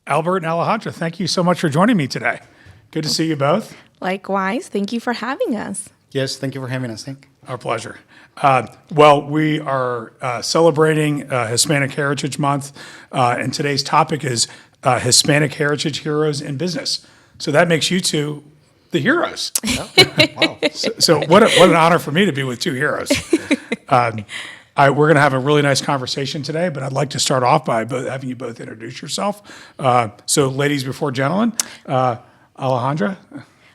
Albert and Alejandra, thank you so much for joining me today. Good to see you both. Likewise, thank you for having us. Yes, thank you for having us, Nick. Our pleasure. Well, we are celebrating Hispanic Heritage Month, and today's topic is Hispanic Heritage Heroes in Business. So that makes you two the heroes. Wow. So what an honor for me to be with two heroes. We're going to have a really nice conversation today, but I'd like to start off by having you both introduce yourself. So ladies before gentlemen, Alejandra.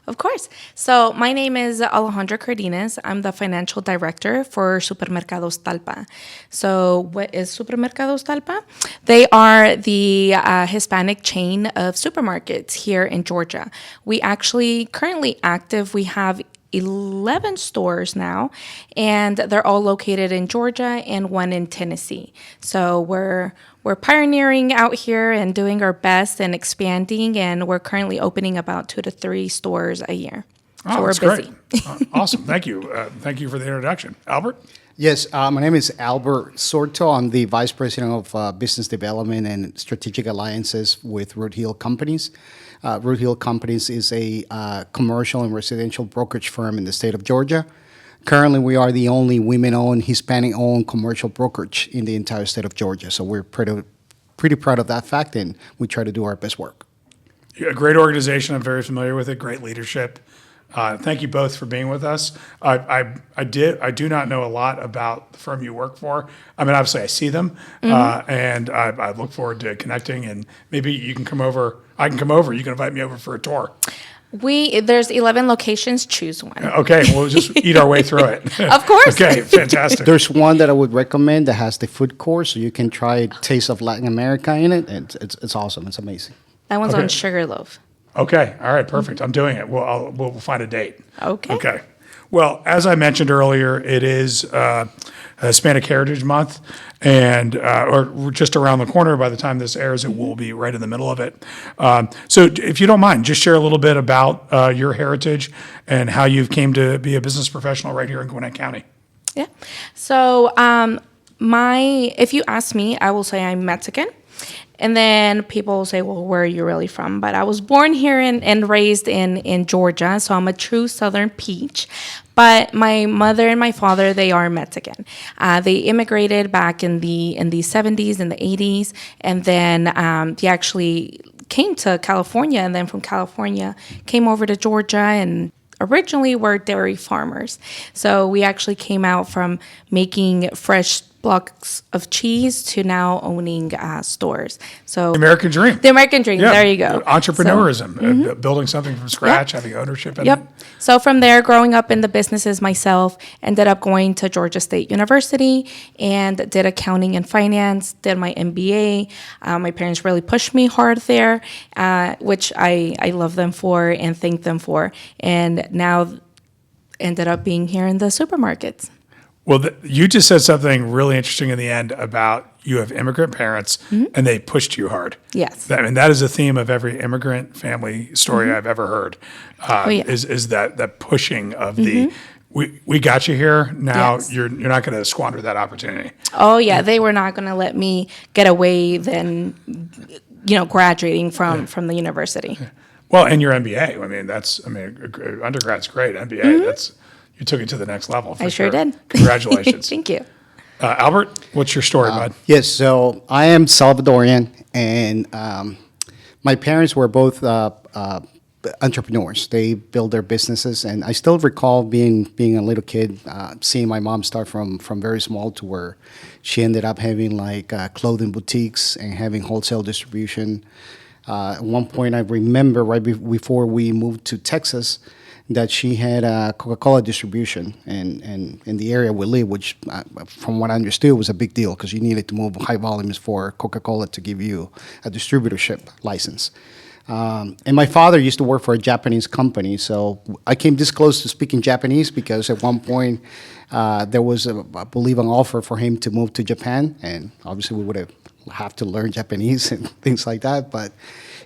Of course. So my name is Alejandra Cardenas. I'm the financial director for Supermercados Talpa. So what is Supermercados Talpa? They are the Hispanic chain of supermarkets here in Georgia. We actually currently active. We have 11 stores now, and they're all located in Georgia and one in Tennessee. So we're pioneering out here and doing our best and expanding, and we're currently opening about 2 to 3 stores a year. Oh, so we're that's busy. Great. Awesome. Thank you. Thank you for the introduction. Albert? Yes, my name is Albert Sorto. I'm the Vice President of Business Development and Strategic Alliances with Rudhil Companies. Rudhil Companies is a commercial and residential brokerage firm in the state of Georgia. Currently, we are the only women-owned, Hispanic-owned commercial brokerage in the entire state of Georgia. So we're pretty proud of that fact, and we try to do our best work. A great organization. I'm very familiar with it. Great leadership. Thank you both for being with us. I do not know a lot about the firm you work for. I mean, obviously I see them, and I look forward to connecting. And maybe you can come over. I can come over. You can invite me over for a tour. There's 11 locations. Choose one. Okay, we'll just eat our way through it. Of course. Okay, fantastic. There's one that I would recommend that has the food course, so you can try Taste of Latin America in it. And it's awesome. It's amazing. That one's Okay. on Sugarloaf. Okay, all right, perfect. I'm doing it. We'll find a date. Okay. Okay. Well, as I mentioned earlier, it is Hispanic Heritage Month, and or we're just around the corner. By the time this airs, it will be right in the middle of it. So, if you don't mind, just share a little bit about your heritage and how you came to be a business professional right here in Gwinnett County. Yeah. So if you ask me, I will say I'm Mexican. And then people will say, well, where are you really from? But I was born here and raised in Georgia, so I'm a true Southern peach. But my mother and my father, they are Mexican. They immigrated back in the 70s and the 80s, and then they actually came to California, and then from California came over to Georgia, and originally were dairy farmers. So we actually came out from making fresh blocks of cheese to now owning stores. So American dream. The American dream. Yeah. There you go. Entrepreneurism, building something from scratch, Yep. having ownership in it. Yep. So from there, growing up in the businesses myself, ended up going to Georgia State University and did accounting and finance, did my MBA. My parents really pushed me hard there, which I love them for and thank them for. And now ended up being here in the supermarkets. Well, you just said something really interesting in the end about you have immigrant parents and they pushed you hard. Yes. That is a theme of every immigrant family story I've ever heard. Yeah. Is that pushing of the we got you here now. Yes. You're not going to squander that opportunity. Oh yeah, they were not going to let me get away then, graduating from the university. Well, and your MBA. Undergrad's great. MBA. You took it to the next level. For I sure did. Congratulations. Thank you. Albert, what's your story, bud? Yes, so I am Salvadorian, and my parents were both entrepreneurs. They built their businesses, and I still recall being a little kid, seeing my mom start from very small to where she ended up having clothing boutiques and having wholesale distribution. At one point, I remember right before we moved to Texas, that she had Coca-Cola distribution in the area we live, which from what I understood was a big deal because you needed to move high volumes for Coca-Cola to give you a distributorship license. And my father used to work for a Japanese company, so I came this close to speaking Japanese because at one point there was, I believe, an offer for him to move to Japan, and obviously we would have to learn Japanese and things like that, but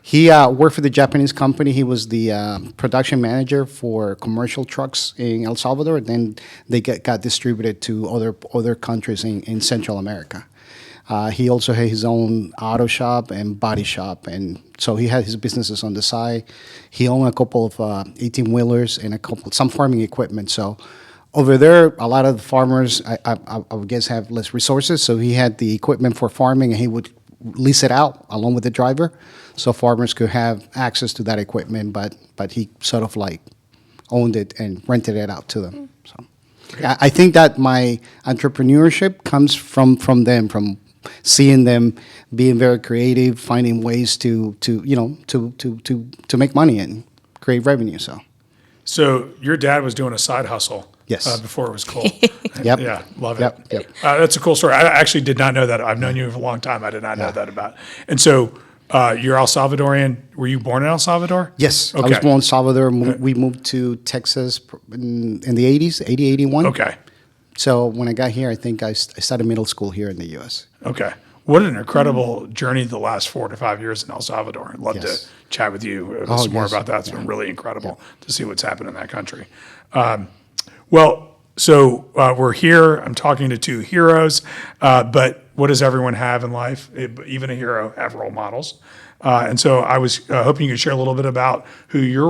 he worked for the Japanese company. He was the production manager for commercial trucks in El Salvador, and then they got distributed to other countries in Central America. He also had his own auto shop and body shop, and so he had his businesses on the side. He owned a couple of 18-wheelers and some farming equipment. So over there, a lot of the farmers, I would guess, have less resources. So he had the equipment for farming, and he would lease it out along with the driver, so farmers could have access to that equipment. But he sort of like owned it and rented it out to them. So I think that my entrepreneurship comes from them, from seeing them being very creative, finding ways to make money and create revenue. So your dad was doing a side hustle. Yes. Before it was cool. Yep. Yeah, love it. Yep. That's a cool story. I actually did not know that. I've known you for a long time. I did not know that about. And so you're El Salvadorian. Were you born in El Salvador? Yes, Okay. I was born in Salvador. We moved to Texas in the 80s, 80, 81. Okay. So when I got here, I think I started middle school here in the U.S. Okay. What an incredible journey the last 4 to 5 years in El Salvador. I'd love Yes. to chat with you Oh, some more yes. about that. It's been really incredible to see what's happened in that country. So we're here. I'm talking to two heroes, but what does everyone have in life? Even a hero have role models. And so I was hoping you could share a little bit about who your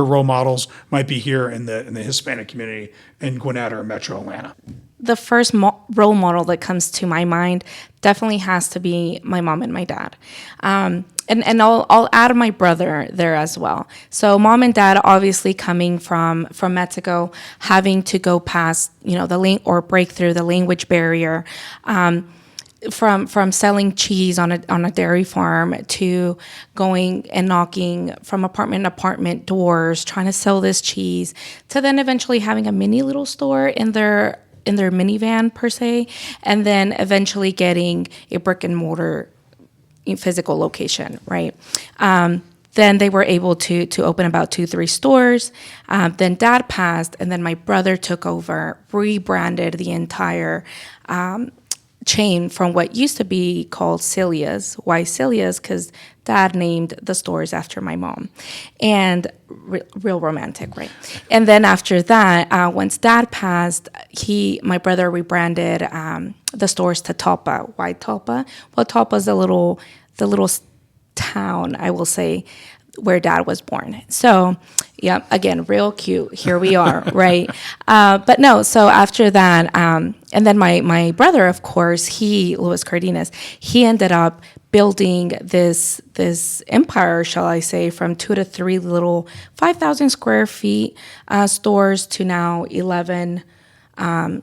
role models might be here in the Hispanic community in Gwinnett or Metro Atlanta. The first role model that comes to my mind definitely has to be my mom and my dad. And I'll add my brother there as well. So mom and dad, obviously coming from Mexico, having to go past, or break through the language barrier, from selling cheese on a dairy farm to going and knocking from apartment to apartment doors, trying to sell this cheese, to then eventually having a mini little store in their minivan per se, and then eventually getting a brick and mortar physical location, right? Then they were able to open about 2-3 stores. Then dad passed, and then my brother took over, rebranded the entire chain from what used to be called Celia's. Why Celia's? Because dad named the stores after my mom, and real romantic, right? And then after that, once dad passed, my brother rebranded the stores to Talpa. Why Talpa? Well, Talpa's the little town, I will say, where dad was born. So, yeah, again, real cute. Here we are, right? But no, so after that, and then my brother, of course, Luis Cardenas, he ended up building this empire, shall I say, from 2 to 3 little 5,000 square feet stores to now 11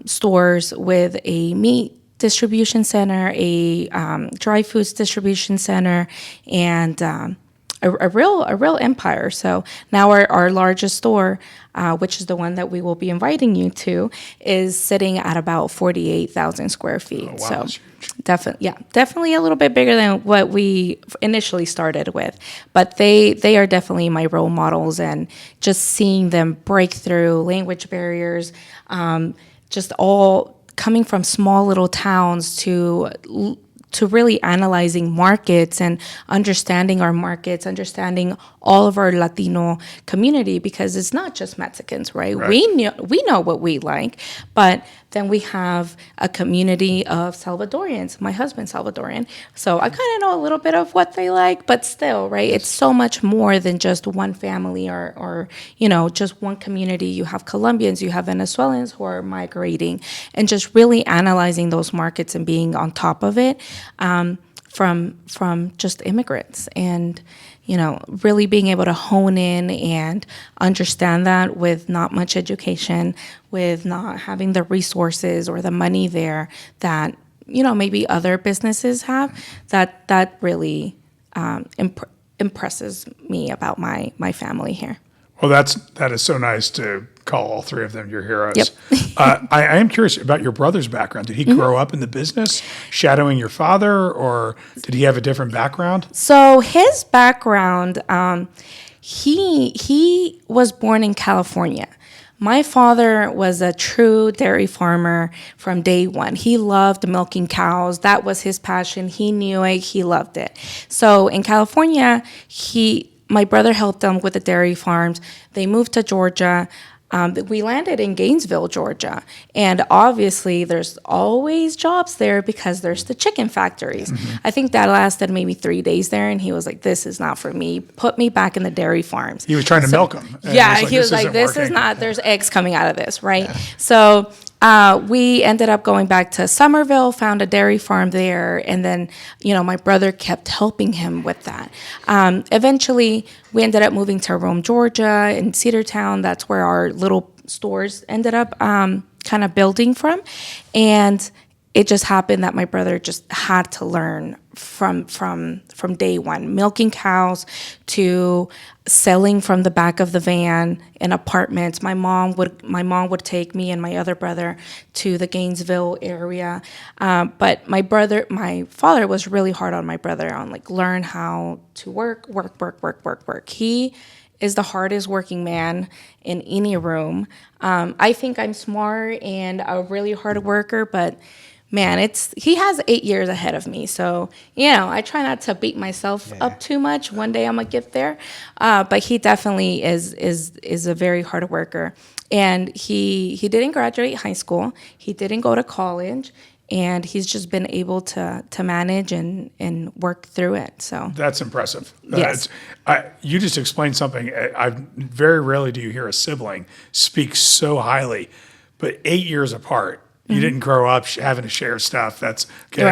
stores with a meat distribution center, a dry foods distribution center, and a real empire. So now our largest store, which is the one that we will be inviting you to, is sitting at about 48,000 square feet. Oh, wow, So that's huge. definitely a little bit bigger than what we initially started with. But they are definitely my role models, and just seeing them break through language barriers, just all coming from small little towns to really analyzing markets and understanding our markets, understanding all of our Latino community, because it's not just Mexicans, right? Right. We know what we like, but then we have a community of Salvadorians. My husband's Salvadorian, so I kind of know a little bit of what they like, but still, right? It's so much more than just one family or just one community. You have Colombians, you have Venezuelans who are migrating, and just really analyzing those markets and being on top of it, from just immigrants, and really being able to hone in and understand that with not much education, with not having the resources or the money there that maybe other businesses have, that really impresses me about my family here. Well, that is so nice to call all 3 of them your heroes. Yep. I am curious about your brother's background. Did he grow up in the business, shadowing your father, or did he have a different background? So his background, he was born in California. My father was a true dairy farmer from day one. He loved milking cows. That was his passion. He knew it. He loved it. So in California, my brother helped them with the dairy farms. They moved to Georgia. We landed in Gainesville, Georgia, and obviously there's always jobs there because there's the chicken factories. I think that lasted maybe 3 days there, and he was like, "This is not for me. Put me back in the dairy farms." He was trying to milk them. Yeah, he was like, "This is not. There's eggs coming out of this, right?" So we ended up going back to Somerville, found a dairy farm there, and then my brother kept helping him with that. Eventually, we ended up moving to Rome, Georgia, in Cedartown. That's where our little stores ended up kind of building from, and it just happened that my brother just had to learn from day one, milking cows to selling from the back of the van in apartments. My mom would take me and my other brother to the Gainesville area, but my father was really hard on my brother on like learn how to work. He is the hardest working man in any room. I think I'm smart and a really hard worker, but man, he has 8 years ahead of me. So, I try not to beat myself up too much. One day I'm gonna get there. But he definitely is a very hard worker. And he didn't graduate high school. He didn't go to college. And he's just been able to manage and work through it. So that's impressive. Yes. You just explained something. Very rarely do you hear a sibling speak so highly, but 8 years apart. You didn't grow up having to share stuff. That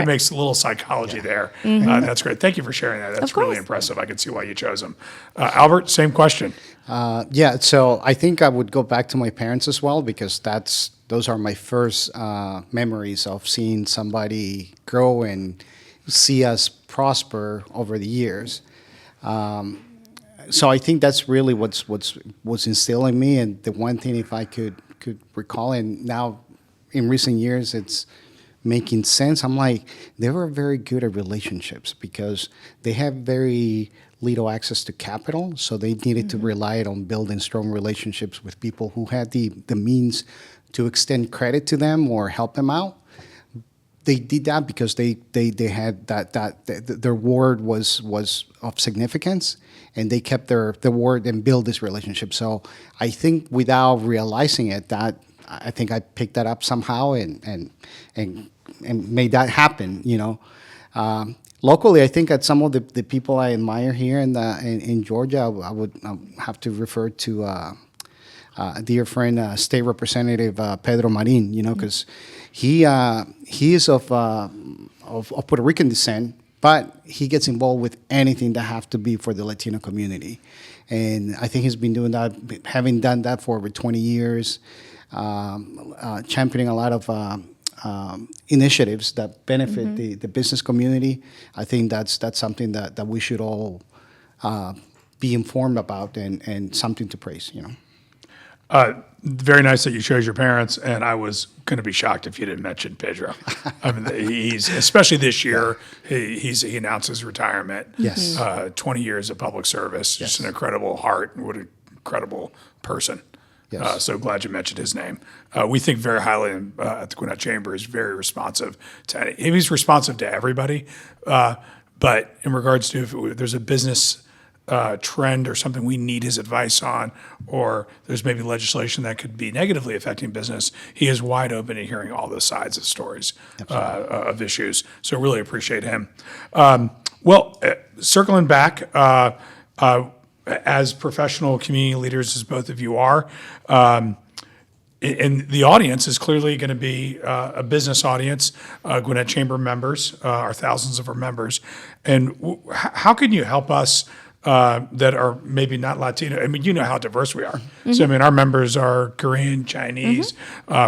makes a little psychology there. That's great. Thank you for sharing that. That's really impressive. I can see why you chose them. Albert, same question. So I think I would go back to my parents as well because those are my first memories of seeing somebody grow and see us prosper over the years. So I think that's really what's instilling me. And the one thing, if I could recall, and now in recent years it's making sense. I'm like, they were very good at relationships because they have very little access to capital, so they needed to rely on building strong relationships with people who had the means to extend credit to them or help them out. They did that because they had their word was of significance, and they kept their word and built this relationship. So I think without realizing it, I think I picked that up somehow and made that happen. Locally, I think at some of the people I admire here in Georgia, I would have to refer to a dear friend, State Representative Pedro Marin. Because he is of Puerto Rican descent, but he gets involved with anything that have to be for the Latino community, and I think he's been doing that, having done that for over 20 years. Championing a lot of initiatives that benefit the business community. I think that's something that we should all be informed about and something to praise. Very nice that you chose your parents, and I was going to be shocked if you didn't mention Pedro. I mean, he's especially this year. He announced his retirement. Yes, 20 years of public service. Just an incredible heart and what an incredible person. Yes. So glad you mentioned his name. We think very highly at the Gwinnett Chamber. He's very responsive to he's responsive to everybody. But in regards to if there's a business trend or something we need his advice on, or there's maybe legislation that could be negatively affecting business, he is wide open to hearing all the sides of stories of issues. So really appreciate him. Circling back, as professional community leaders, as both of you are, and the audience is clearly going to be a business audience. Gwinnett Chamber members are thousands of our members. And how can you help us that are maybe not Latino? I mean, you know how diverse we are. So, I mean, our members are Korean, Chinese,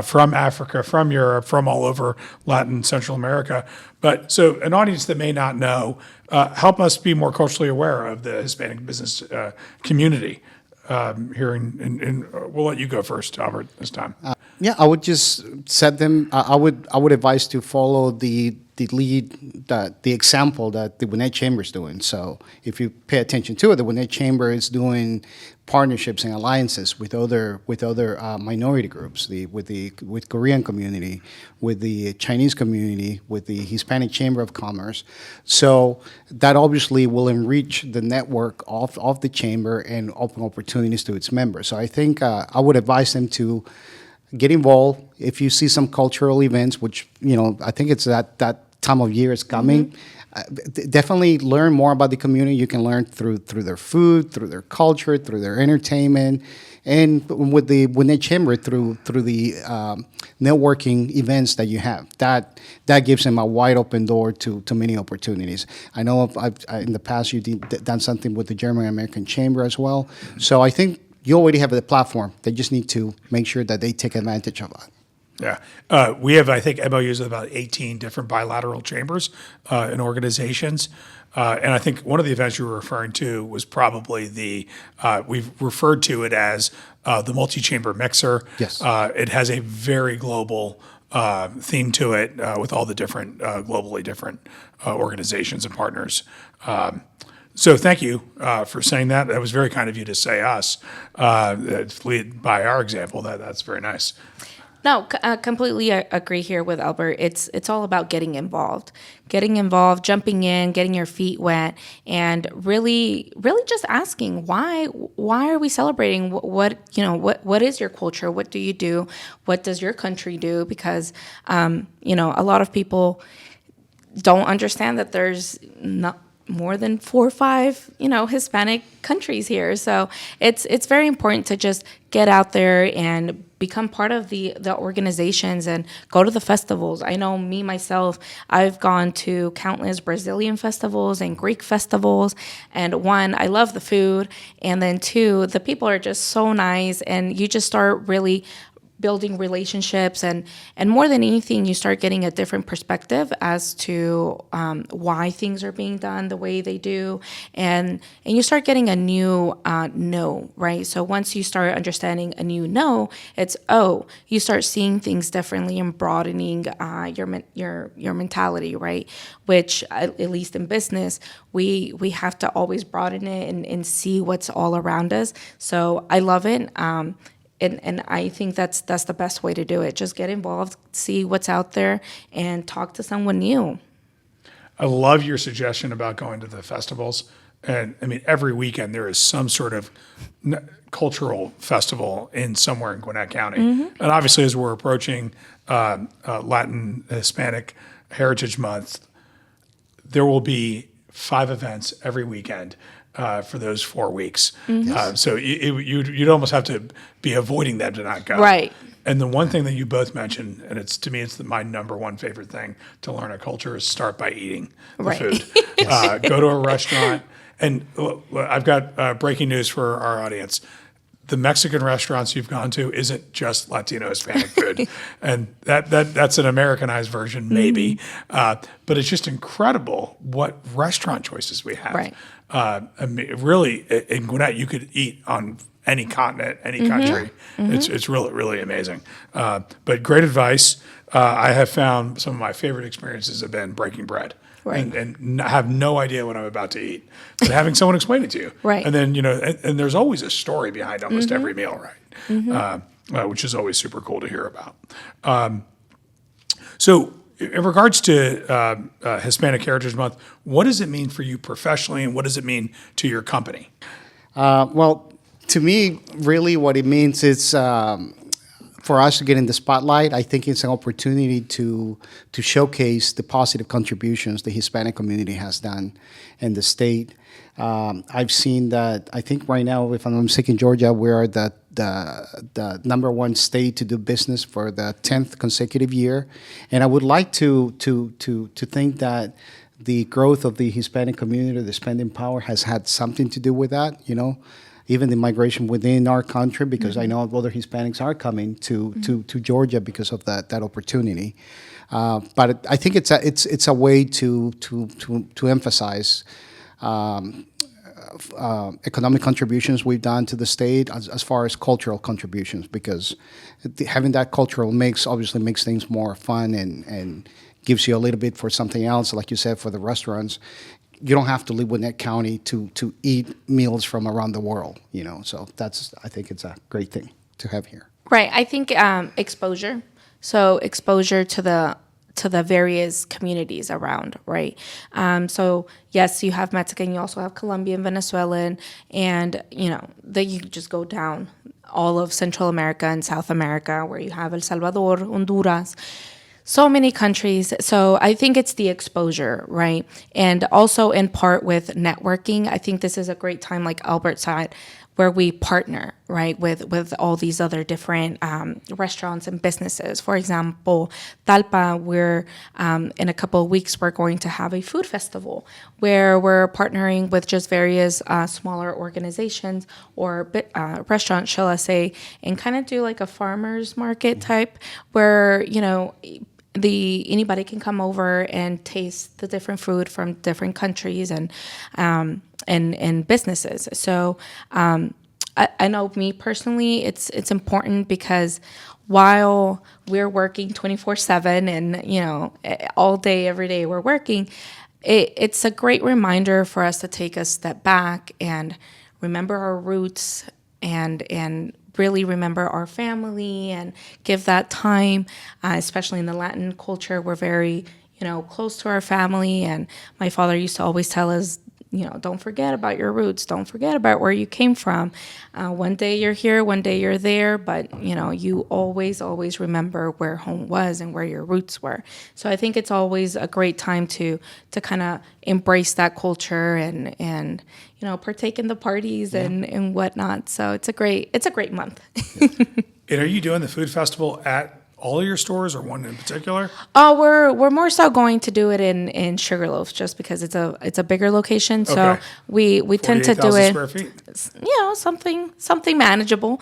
from Africa, from Europe, from all over Latin, Central America. But so an audience that may not know, help us be more culturally aware of the Hispanic business community here. And we'll let you go first, Albert, this time. I would just set them. I would advise to follow the lead, the example that the Gwinnett Chamber is doing. So if you pay attention to it, the Gwinnett Chamber is doing partnerships and alliances with other minority groups, with Korean community, with the Chinese community, with the Hispanic Chamber of Commerce. So that obviously will enrich the network of the chamber and open opportunities to its members. So I think I would advise them to get involved. If you see some cultural events, which, I think it's that time of year is coming, definitely learn more about the community. You can learn through their food, through their culture, through their entertainment, and with the Gwinnett Chamber through the networking events that you have. That gives them a wide open door to many opportunities. I know in the past you've done something with the German American Chamber as well. So I think you already have the platform. They just need to make sure that they take advantage of that. Yeah. We have, I think, MOUs with about 18 different bilateral chambers and organizations. And I think one of the events you were referring to was probably we've referred to it as the multi-chamber mixer. Yes. It has a very global theme to it with all the different, globally different organizations and partners. So thank you for saying that. That was very kind of you to say us. Lead by our example. That's very nice. No, completely agree here with Albert. It's all about getting involved, jumping in, getting your feet wet, and really just asking why are we celebrating? What is your culture? What do you do? What does your country do? Because a lot of people don't understand that there's not more than 4 or 5, Hispanic countries here. So it's very important to just get out there and become part of the organizations and go to the festivals. I know me, myself, I've gone to countless Brazilian festivals and Greek festivals. And 1, I love the food. And then 2, the people are just so nice. And you just start really building relationships, and more than anything, you start getting a different perspective as to why things are being done the way they do, and you start getting a new no, right? So once you start understanding a new no, it's you start seeing things differently and broadening your mentality, right? Which at least in business, we have to always broaden it and see what's all around us. So I love it. And I think that's the best way to do it. Just get involved, see what's out there, and talk to someone new. I love your suggestion about going to the festivals. And I mean, every weekend there is some sort of cultural festival somewhere in Gwinnett County. And obviously, as we're approaching Latin Hispanic Heritage Month, there will be 5 events every weekend. For those 4 weeks. So you'd almost have to be avoiding them to not go. Right. And the one thing that you both mentioned, and to me, it's my number one favorite thing to learn a culture is start by eating the food. Go to a restaurant. And I've got breaking news for our audience. The Mexican restaurants you've gone to isn't just Latino Hispanic food. And that's an Americanized version, maybe. But it's just incredible what restaurant choices we have. Right. I mean, really, in Gwinnett, you could eat on any continent, any country. It's really, really amazing. But great advice. I have found some of my favorite experiences have been breaking bread. Right. And have no idea what I'm about to eat, but having someone explain it to you. Right. And then, and there's always a story behind almost every meal, right? Which is always super cool to hear about. So in regards to Hispanic Heritage Month, what does it mean for you professionally, and what does it mean to your company? Well, to me, really what it means is for us to get in the spotlight. I think it's an opportunity to showcase the positive contributions the Hispanic community has done in the state. I've seen that. I think right now, if I'm not mistaken, Georgia, we are the number 1 state to do business for the 10th consecutive year, and I would like to think that the growth of the Hispanic community, the spending power, has had something to do with that. Even the migration within our country, because I know other Hispanics are coming to Georgia because of that opportunity. But I think it's a way to emphasize economic contributions we've done to the state as far as cultural contributions, because having that cultural mix obviously makes things more fun and gives you a little bit for something else, like you said, for the restaurants. You don't have to live within that county to eat meals from around the world, So I think it's a great thing to have here. Right. I think exposure. So exposure to the various communities around, right? So yes, you have Mexican, you also have Colombian, Venezuelan, and then you just go down all of Central America and South America, where you have El Salvador, Honduras. So many countries. So I think it's the exposure, right? And also in part with networking. I think this is a great time, like Albert said, where we partner, right, with all these other different restaurants and businesses. For example, Talpa, we're in a couple of weeks, we're going to have a food festival where we're partnering with just various smaller organizations or restaurants, shall I say, and kind of do like a farmer's market type where, anybody can come over and taste the different food from different countries and businesses. So I know me personally, it's important because while we're working 24/7 and all day every day we're working, it's a great reminder for us to take a step back and remember our roots and really remember our family and give that time, especially in the Latin culture. We're very, close to our family. And my father used to always tell us, don't forget about your roots. Don't forget about where you came from. One day you're here, one day you're there, but, you always, always remember where home was and where your roots were. So I think it's always a great time to kind of embrace that culture and partake in the parties and whatnot. So it's a great month. And are you doing the food festival at all of your stores or one in particular? We're more so going to do it in Sugarloaf just because it's a bigger location. So Okay. we tend to do 48,000 it, square feet. something manageable.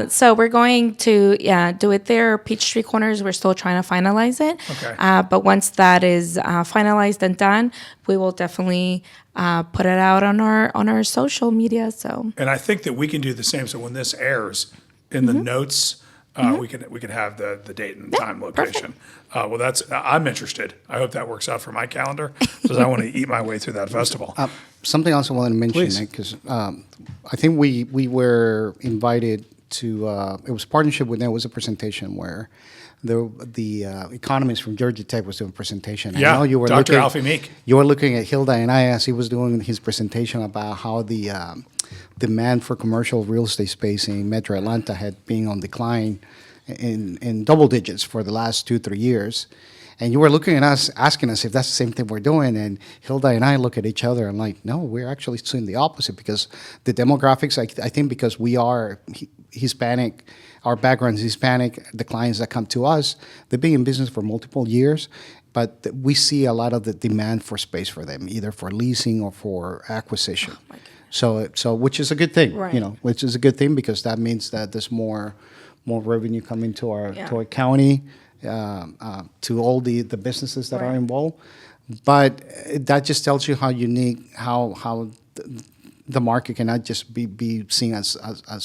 So we're going to do it there. Peachtree Corners, we're still trying to finalize it. Okay. But once that is finalized and done, we will definitely put it out on our social media. So And I think that we can do the same. So when this airs, in the notes, we can have the date and time, location. Well, I'm interested. I hope that works out for my calendar because I want to eat my way through that festival. Something else I wanted to mention, Please. because I think we were invited to. It was a partnership with them. It was a presentation where the economist from Georgia Tech was doing a presentation. Yeah, I know you were Dr. looking, Alfie Meek. You were looking at Hilda and I as he was doing his presentation about how the demand for commercial real estate space in Metro Atlanta had been on decline in double digits for the last 2-3 years. And you were looking at us, asking us if that's the same thing we're doing. And Hilda and I look at each other and like, no, we're actually doing the opposite because the demographics, I think because we are Hispanic, our background is Hispanic, the clients that come to us, they've been in business for multiple years. But we see a lot of the demand for space for them, either for leasing or for acquisition. Oh, so which is a good thing, Right. which is a good thing because that means that there's more revenue coming to our county, to all the businesses that are Right. involved. But that just tells you how unique, how the market cannot just be seen as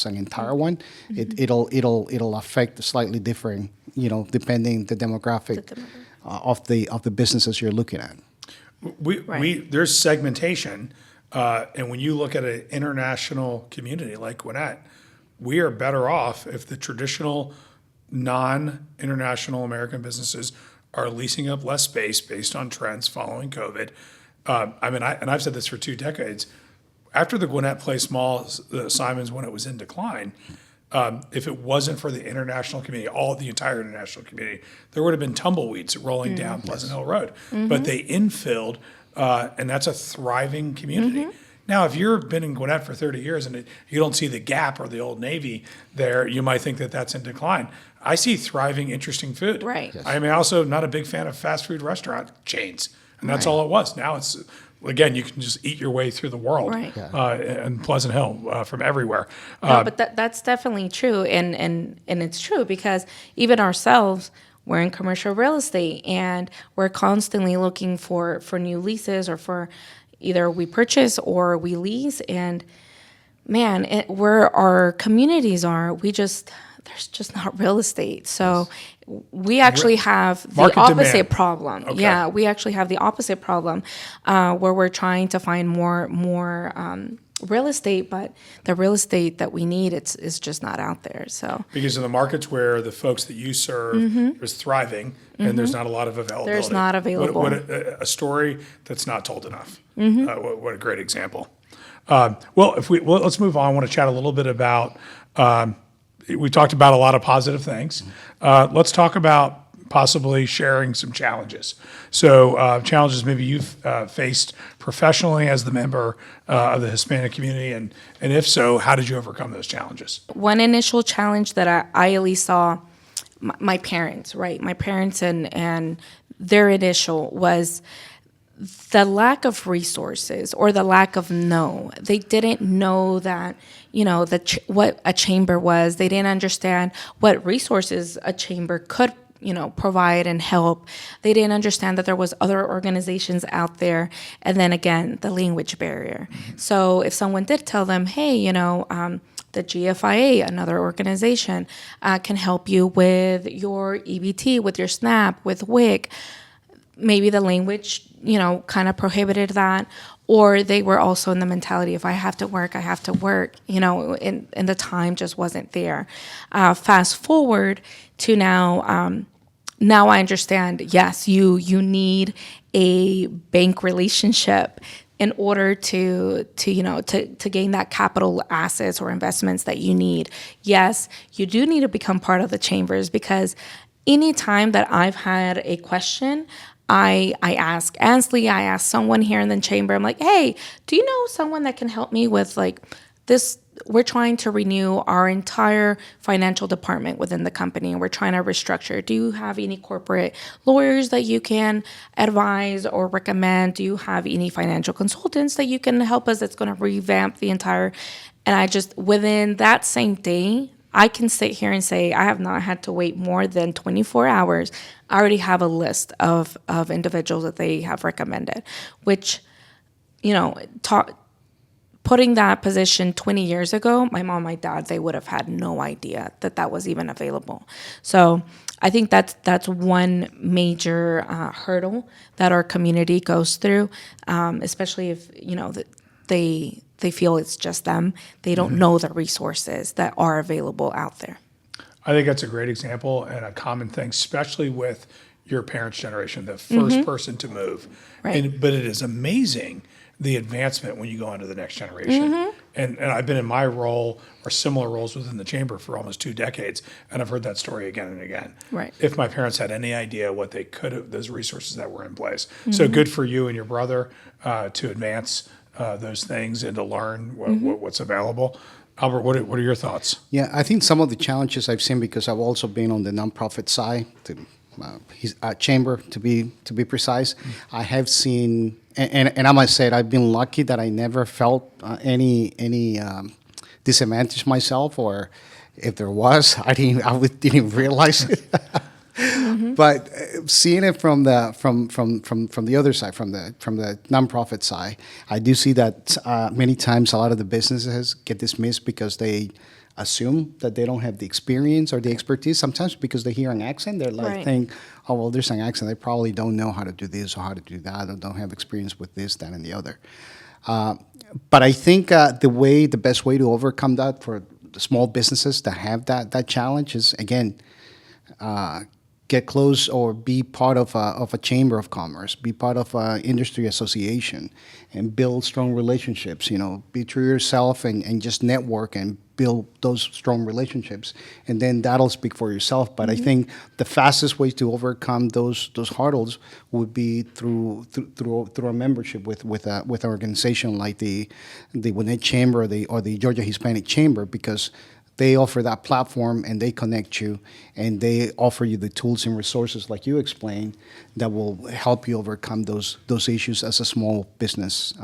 an entire one. It'll affect slightly different, depending the demographic of the businesses you're looking at. There's segmentation, and when you look at an international community like Gwinnett, we are better off if the traditional non-international American businesses are leasing up less space based on trends following COVID. I've said this for 2 decades. After the Gwinnett Place Mall, the Simons, when it was in decline, if it wasn't for the international community, the entire international community, there would have been tumbleweeds rolling down Pleasant Hill Road. But they infilled, and that's a thriving community. Now, if you've been in Gwinnett for 30 years and you don't see the Gap or the Old Navy there, you might think that that's in decline. I see thriving, interesting food. Right. Yes. I'm also not a big fan of fast food restaurant chains, and that's all it was. Now it's, again, you can just eat your way through the world Right. in Pleasant Hill from everywhere. No, but that's definitely true, and it's true because even ourselves, we're in commercial real estate, and we're constantly looking for new leases or for either we purchase or we lease. And man, where our communities are, there's just not real estate. So we actually have the Market opposite demand. problem. Okay. Yeah, we actually have the opposite problem where we're trying to find more real estate, but the real estate that we need is just not out there. So Because in the markets where the folks that you serve is thriving, and there's not a lot of availability. There's not available. What a story that's not told enough. What a great example. Let's move on. I want to chat a little bit about. We talked about a lot of positive things. Let's talk about possibly sharing some challenges. So challenges maybe you've faced professionally as the member of the Hispanic community, and if so, how did you overcome those challenges? one initial challenge that I at least saw, my parents, right? My parents and their initial was the lack of resources or the lack of know. They didn't know that, what a chamber was. They didn't understand what resources a chamber could, provide and help. They didn't understand that there was other organizations out there. And then again, the language barrier. So if someone did tell them, hey, the GFIA, another organization, can help you with your EBT, with your SNAP, with WIC, maybe the language, kind of prohibited that, or they were also in the mentality, if I have to work, I have to work, and the time just wasn't there. Fast forward to now, now I understand, yes, you need a bank relationship in order to gain that capital assets or investments that you need. Yes, you do need to become part of the chambers, because anytime that I've had a question, I ask Ansley, I ask someone here in the chamber, I'm like, hey, do you know someone that can help me with like this? We're trying to renew our entire financial department within the company, and we're trying to restructure. Do you have any corporate lawyers that you can advise or recommend? Do you have any financial consultants that you can help us that's going to revamp the entire? And I just, within that same day, I can sit here and say I have not had to wait more than 24 hours. I already have a list of individuals that they have recommended, which, putting that position 20 years ago, my mom, my dad, they would have had no idea that that was even available. So I think that's one major hurdle that our community goes through, especially if, they feel it's just them. They don't know the resources that are available out there. I think that's a great example and a common thing, especially with your parents' generation, the first person to move. Right. But it is amazing the advancement when you go into the next generation. And I've been in my role or similar roles within the chamber for almost 2 decades, and I've heard that story again and again. Right. If my parents had any idea what they could have, those resources that were in place. So good for you and your brother to advance those things and to learn what's available. Albert, what are your thoughts? Yeah, I think some of the challenges I've seen, because I've also been on the nonprofit side, his chamber to be precise. I have seen, and I must say, I've been lucky that I never felt any disadvantage myself, or if there was, I didn't realize it. But seeing it from the other side, from the nonprofit side, I do see that many times a lot of the businesses get dismissed because they assume that they don't have the experience or the expertise. Sometimes because they hear an accent, they're like, Right. think, oh, well, there's an accent. They probably don't know how to do this or how to do that, or don't have experience with this, that, and the other. But I think the best way to overcome that for the small businesses that have that challenge is, again, get close or be part of a chamber of commerce, be part of an industry association, and build strong relationships. Be true to yourself and just network and build those strong relationships, and then that'll speak for yourself. But I think the fastest way to overcome those hurdles would be through a membership with an organization like the Gwinnett Chamber or the Georgia Hispanic Chamber, because they offer that platform and they connect you and they offer you the tools and resources, like you explained, that will help you overcome those issues as a small business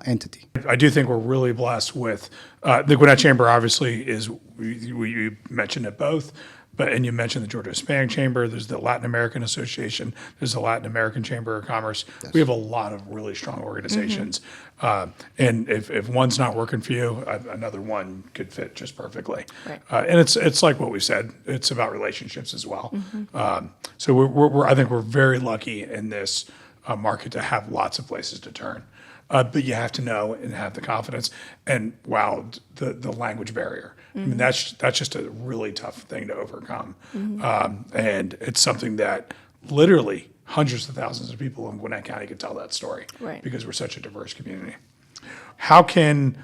entity. I do think we're really blessed with the Gwinnett Chamber. Obviously, is you mentioned it both, and you mentioned the Georgia Hispanic Chamber, there's the Latin American Association, there's the Latin American Chamber of Commerce. We have a lot of really strong organizations. And if one's not working for you, another one could fit just perfectly. Right. And it's like what we said, it's about relationships as well. So I think we're very lucky in this market to have lots of places to turn. But you have to know and have the confidence. And wow, the language barrier. I mean, that's just a really tough thing to overcome. And it's something that literally hundreds of thousands of people in Gwinnett County could tell that story. Right. Because we're such a diverse community. How can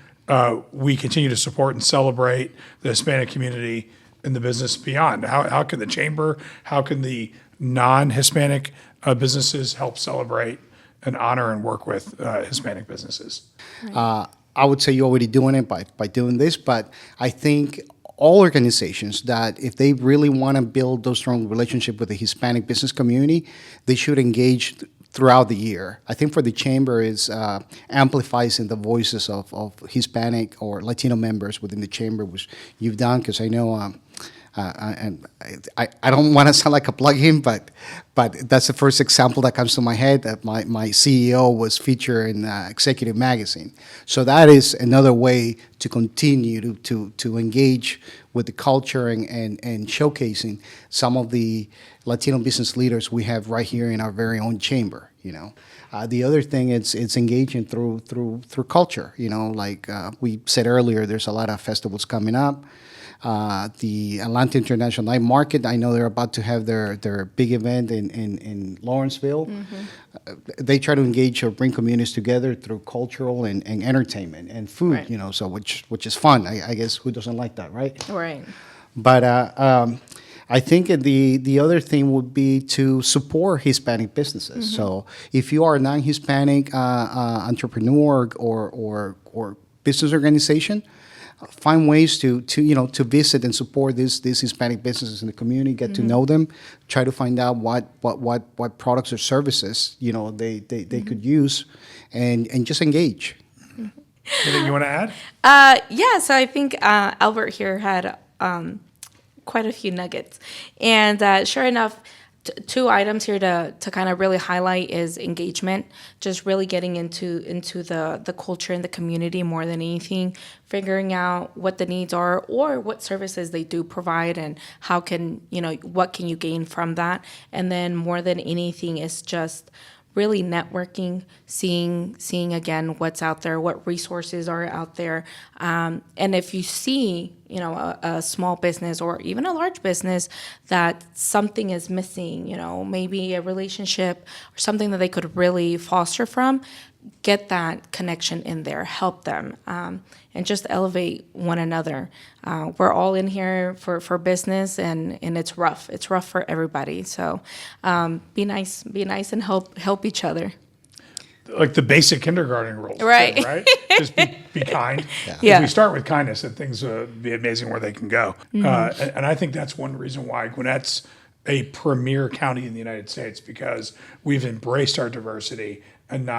we continue to support and celebrate the Hispanic community in the business beyond? How can the chamber, how can the non-Hispanic businesses help celebrate and honor and work with Hispanic businesses? I would say you're already doing it by doing this, but I think all organizations that if they really want to build those strong relationship with the Hispanic business community, they should engage throughout the year. I think for the chamber is amplifies in the voices of Hispanic or Latino members within the chamber, which you've done, because I know and I don't want to sound like a plug-in, but that's the first example that comes to my head, that my CEO was featured in Executive Magazine. So that is another way to continue to engage with the culture and showcasing some of the Latino business leaders we have right here in our very own chamber. The other thing it's engaging through culture. Like we said earlier, there's a lot of festivals coming up. The Atlanta International Night Market, I know they're about to have their big event in Lawrenceville. They try to engage or bring communities together through cultural and entertainment and food, Right. so which is fun. I guess who doesn't like that, right? Right. But I think the other thing would be to support Hispanic businesses. So if you are a non-Hispanic entrepreneur or business organization, find ways to visit and support these Hispanic businesses in the community, get to know them, try to find out what products or services they could use, and just engage. Anything you want to add? Yeah, so I think Albert here had quite a few nuggets. And sure enough, two items here to kind of really highlight is engagement, just really getting into the culture and the community more than anything, figuring out what the needs are or what services they do provide and how can, what can you gain from that. And then more than anything is just really networking, seeing again what's out there, what resources are out there. And if you see, a small business or even a large business that something is missing, maybe a relationship or something that they could really foster from, get that connection in there, help them, and just elevate one another. We're all in here for business, and it's rough. It's rough for everybody. So be nice and help each other. Like the basic kindergarten rules, Right. too, right? Just be kind. Yeah. If we start with kindness, then things will be amazing where they can go. And I think that's one reason why Gwinnett's a premier county in the United States, because we've embraced our diversity and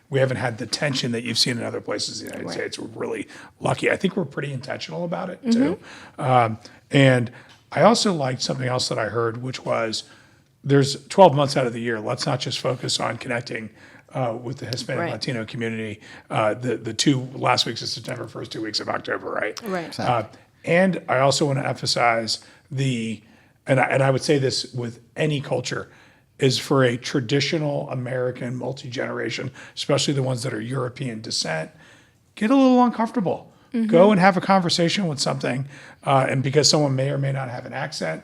we haven't had the tension that you've seen in other places in the United States. We're really lucky. I think we're pretty intentional about it, too. And I also liked something else that I heard, which was there's 12 months out of the year. Let's not just focus on connecting with the Hispanic Right. Latino community, the 2 last weeks of September, first 2 weeks of October, right? Right. And I also want to emphasize and I would say this with any culture, is for a traditional American multi-generation, especially the ones that are European descent, get a little uncomfortable. Go and have a conversation with something, and because someone may or may not have an accent,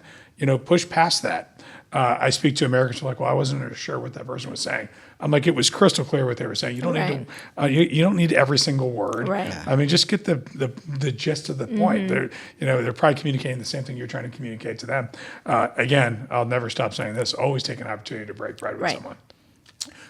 push past that. I speak to Americans who are like, well, I wasn't sure what that person was saying. I'm like, it was crystal clear what they were saying. You don't need to, you don't need every single word. Right. Yeah. I mean, just get the gist of the point. They're probably communicating the same thing you're trying to communicate to them. Again, I'll never stop saying this. Always take an opportunity to break bread with Right. someone.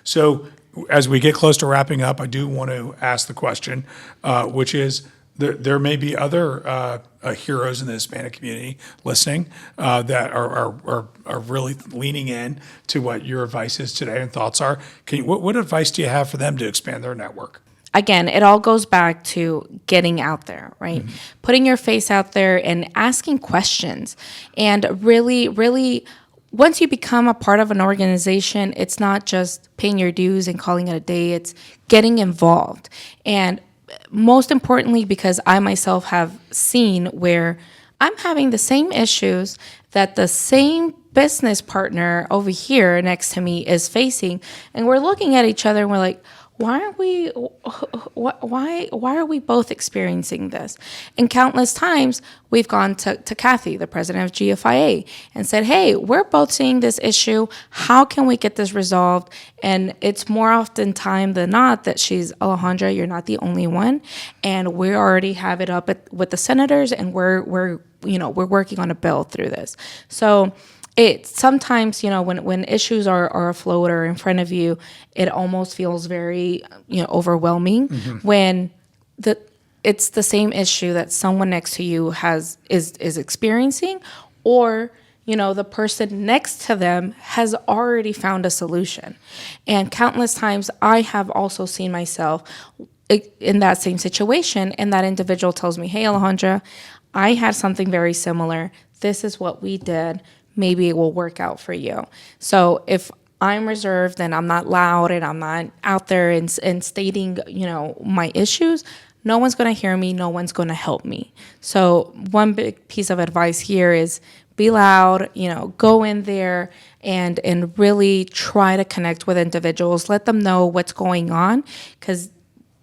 So as we get close to wrapping up, I do want to ask the question, which is, there may be other heroes in the Hispanic community listening that are really leaning in to what your advice is today and thoughts are. What advice do you have for them to expand their network? again, it all goes back to getting out there, right? Putting your face out there and asking questions. And really, really, once you become a part of an organization, it's not just paying your dues and calling it a day, it's getting involved. And most importantly, because I myself have seen where I'm having the same issues that the same business partner over here next to me is facing, and we're looking at each other and we're like, why are we both experiencing this? And countless times we've gone to Kathy, the president of GFIA, and said, hey, we're both seeing this issue. How can we get this resolved? And it's more often time than not that she's, Alejandra, you're not the only one. And we already have it up with the senators, and we're working on a bill through this. So it sometimes, when issues are afloat or in front of you, it almost feels very, overwhelming when it's the same issue that someone next to you is experiencing, or the person next to them has already found a solution. And countless times I have also seen myself in that same situation, and that individual tells me, hey, Alejandra, I had something very similar. This is what we did. Maybe it will work out for you. So if I'm reserved and I'm not loud and I'm not out there and stating, my issues, no one's going to hear me. No one's going to help me. So one big piece of advice here is be loud, go in there and really try to connect with individuals. Let them know what's going on, because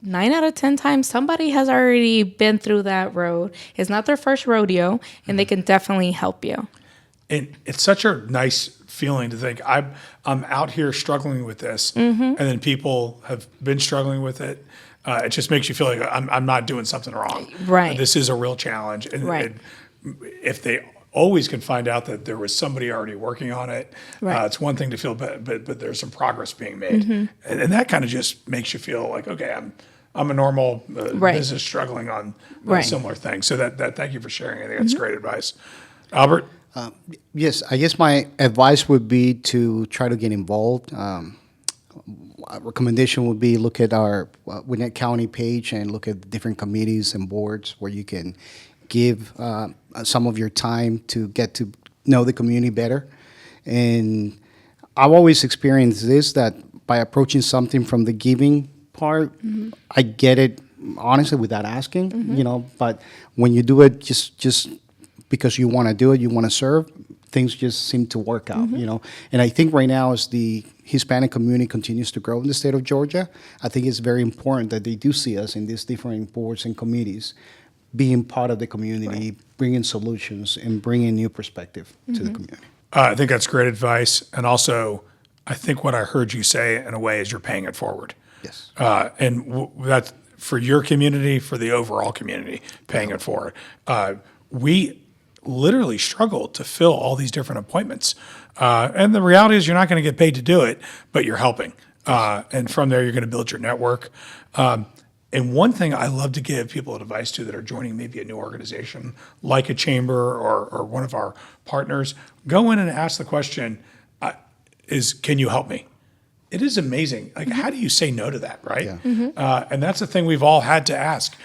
9 out of 10 times somebody has already been through that road. It's not their first rodeo, and they can definitely help you. And it's such a nice feeling to think I'm out here struggling with this, and then people have been struggling with it. It just makes you feel like I'm not doing something wrong. Right. This is a real challenge. And, Right. and if they always can find out that there was somebody already working on it, Right. it's one thing to feel, but there's some progress being made, and that kind of just makes you feel like, okay, I'm a normal Right. business struggling on Right. similar things. So that thank you for sharing. I think that's great advice, Albert. Yes, I guess my advice would be to try to get involved. A recommendation would be look at our Gwinnett County page and look at the different committees and boards where you can give some of your time to get to know the community better. And I've always experienced this, that by approaching something from the giving part, I get it honestly without asking, but when you do it just because you want to do it, you want to serve, things just seem to work out, And I think right now, as the Hispanic community continues to grow in the state of Georgia, I think it's very important that they do see us in these different boards and committees being part of the community, bringing solutions and bringing new perspective to the community. I think that's great advice. And also, I think what I heard you say in a way is you're paying it forward. Yes. And that's for your community, for the overall community, paying it forward. We literally struggle to fill all these different appointments. And the reality is you're not going to get paid to do it, but you're helping. And from there, you're going to build your network. And one thing I love to give people advice to that are joining maybe a new organization, like a chamber or one of our partners, go in and ask the question, can you help me? It is amazing. Like, how do you say no to that, right? Yeah. And that's the thing we've all had to ask.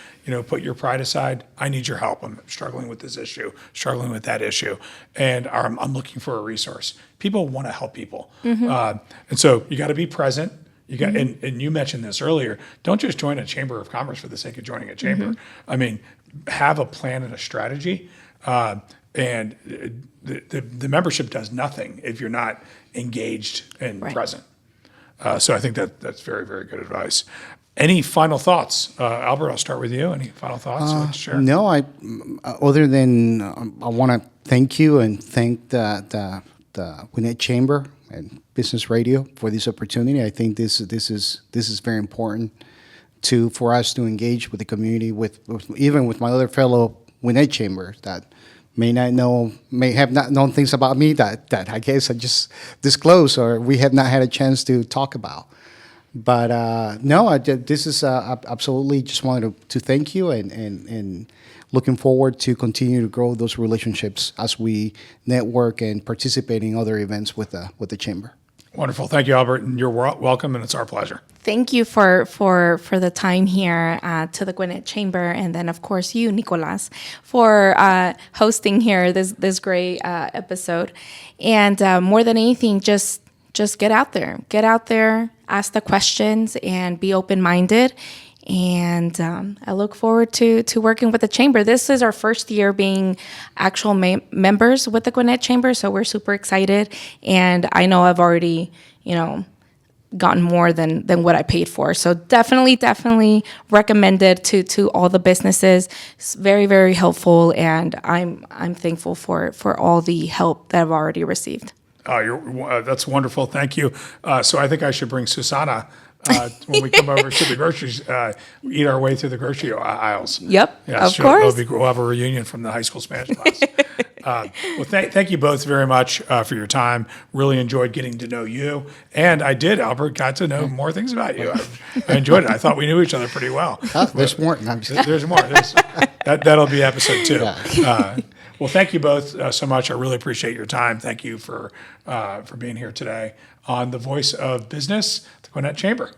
Put your pride aside. I need your help. I'm struggling with this issue, struggling with that issue, and I'm looking for a resource. People want to help people, and so you got to be present. You got, and you mentioned this earlier. Don't just join a chamber of commerce for the sake of joining a chamber. I mean, have a plan and a strategy. And the membership does nothing if you're not engaged and present. So I think that's very, very good advice. Any final thoughts? Albert, I'll start with you. Any final thoughts you'd like to share? No, other than I want to thank you and thank the Gwinnett Chamber and Business Radio for this opportunity. I think this is very important for us to engage with the community, even with my other fellow Gwinnett Chamber that may have not known things about me that I guess I just disclosed or we have not had a chance to talk about. But no, this is absolutely just wanted to thank you and looking forward to continue to grow those relationships as we network and participate in other events with the chamber. Wonderful. Thank you, Albert, and you're welcome, and it's our pleasure. Thank you for the time here to the Gwinnett Chamber, and then of course you, Nicolas, for hosting here this great episode. And more than anything, just get out there, ask the questions, and be open-minded. And I look forward to working with the Chamber. This is our first year being actual members with the Gwinnett Chamber, so we're super excited. And I know I've already, gotten more than what I paid for. So definitely recommend it to all the businesses. It's very, very helpful, and I'm thankful for all the help that I've already received. That's wonderful. Thank you. So I think I should bring Susanna when we come over to the groceries, eat our way through the grocery aisles. Yep, Yeah, of sure. course. We'll have a reunion from the high school Spanish class. Well, thank you both very much for your time. Really enjoyed getting to know you. And I did, Albert, got to know more things about you. I enjoyed it. I thought we knew each other pretty well. There's more. No, I'm just- There's more. That'll be episode 2. Well, thank you both so much. I really appreciate your time. Thank you for being here today on The Voice of Business, the Gwinnett Chamber.